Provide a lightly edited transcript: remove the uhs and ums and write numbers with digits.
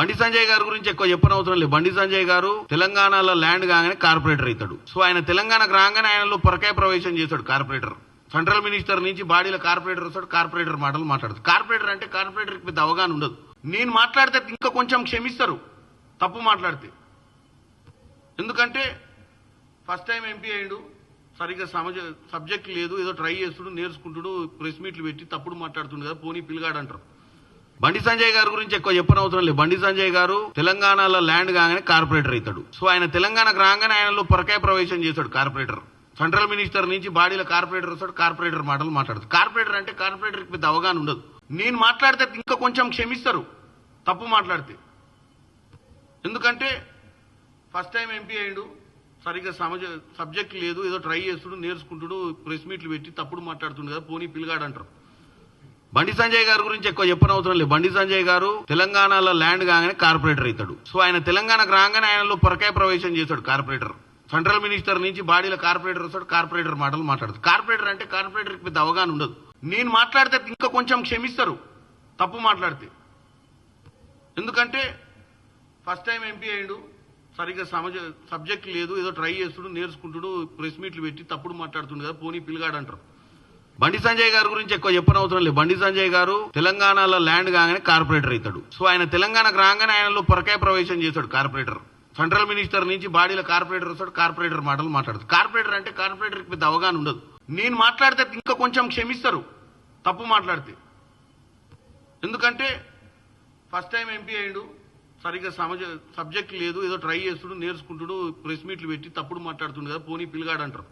బండి సంజయ్ గారి గురించి ఎక్కువ చెప్పనవసరం లేదు. బండి సంజయ్ గారు తెలంగాణలో ల్యాండ్ కాగానే కార్పొరేటర్ అవుతాడు. సో ఆయన తెలంగాణకు రాగానే ఆయనలో పొరకాయ ప్రవేశం చేశాడు కార్పొరేటర్. సెంట్రల్ మినిస్టర్ నుంచి బాడీలో కార్పొరేటర్ వస్తాడు, కార్పొరేటర్ మాటలు మాట్లాడతాడు. కార్పొరేటర్ అంటే కార్పొరేటర్కి పెద్ద అవగాహన ఉండదు. నేను మాట్లాడితే ఇంకా కొంచెం క్షమిస్తారు తప్పు మాట్లాడితే. ఎందుకంటే ఫస్ట్ టైం ఎంపీ అయ్యాడు, సరిగ్గా సబ్జెక్ట్ లేదు, ఏదో ట్రై చేస్తుడు, నేర్చుకుంటుడు, ప్రెస్ మీట్లు పెట్టి తప్పుడు మాట్లాడుతుండు కదా, పోనీ పిల్లగాడు అంటారు. బండి సంజయ్ గారి గురించి ఎక్కువ చెప్పనవసరం లేదు. బండి సంజయ్ గారు తెలంగాణలో ల్యాండ్ కాగానే కార్పొరేటర్ అవుతాడు. సో ఆయన తెలంగాణకు రాగానే ఆయనలో పొరకాయ ప్రవేశం చేశాడు కార్పొరేటర్. సెంట్రల్ మినిస్టర్ నుంచి బాడీలో కార్పొరేటర్ వస్తాడు, కార్పొరేటర్ మాటలు మాట్లాడతాడు. కార్పొరేటర్ అంటే కార్పొరేటర్కి పెద్ద అవగాహన ఉండదు. నేను మాట్లాడితే ఇంకా కొంచెం క్షమిస్తారు తప్పు మాట్లాడితే. ఎందుకంటే ఫస్ట్ టైం ఎంపీ అయ్యాడు, సరిగ్గా సబ్జెక్ట్ లేదు, ఏదో ట్రై చేస్తుడు, నేర్చుకుంటుడు, ప్రెస్ మీట్లు పెట్టి తప్పుడు మాట్లాడుతుండు కదా, పోనీ పిల్లగాడు అంటారు. బండి సంజయ్ గారి గురించి ఎక్కువ చెప్పనవసరం లేదు. బండి సంజయ్ గారు తెలంగాణలో ల్యాండ్ కాగానే కార్పొరేటర్ అవుతాడు. సో ఆయన తెలంగాణకు రాగానే ఆయనలో పొరకాయ ప్రవేశం చేశాడు కార్పొరేటర్. సెంట్రల్ మినిస్టర్ నుంచి బాడీలో కార్పొరేటర్ వస్తాడు, కార్పొరేటర్ మాటలు మాట్లాడతాడు. కార్పొరేటర్ అంటే కార్పొరేటర్కి పెద్ద అవగాహన ఉండదు. నేను మాట్లాడితే ఇంకా కొంచెం క్షమిస్తారు తప్పు మాట్లాడితే. ఎందుకంటే ఫస్ట్ టైం ఎంపీ అయ్యాడు, సరిగ్గా సబ్జెక్ట్ లేదు, ఏదో ట్రై చేస్తుడు, నేర్చుకుంటుడు, ప్రెస్ మీట్లు పెట్టి తప్పుడు మాట్లాడుతుండు కదా, పోనీ పిల్లగాడు అంటారు. బండి సంజయ్ గారి గురించి ఎక్కువ చెప్పనవసరం లేదు. బండి సంజయ్ గారు తెలంగాణలో ల్యాండ్ కాగానే కార్పొరేటర్ అవుతాడు. సో ఆయన తెలంగాణకు రాగానే ఆయనలో పొరకాయ ప్రవేశం చేశాడు కార్పొరేటర్. సెంట్రల్ మినిస్టర్ నుంచి బాడీలో కార్పొరేటర్ వస్తాడు, కార్పొరేటర్ మాటలు మాట్లాడతాడు. కార్పొరేటర్ అంటే కార్పొరేటర్కి పెద్ద అవగాహన ఉండదు. నేను మాట్లాడితే ఇంకా కొంచెం క్షమిస్తారు తప్పు మాట్లాడితే. ఎందుకంటే ఫస్ట్ టైం ఎంపీ అయ్యాడు, సరిగ్గా సబ్జెక్ట్ లేదు, ఏదో ట్రై చేస్తుడు, నేర్చుకుంటుడు, ప్రెస్ మీట్లు పెట్టి తప్పుడు మాట్లాడుతుండు కదా, పోనీ పిల్లగాడు అంటారు.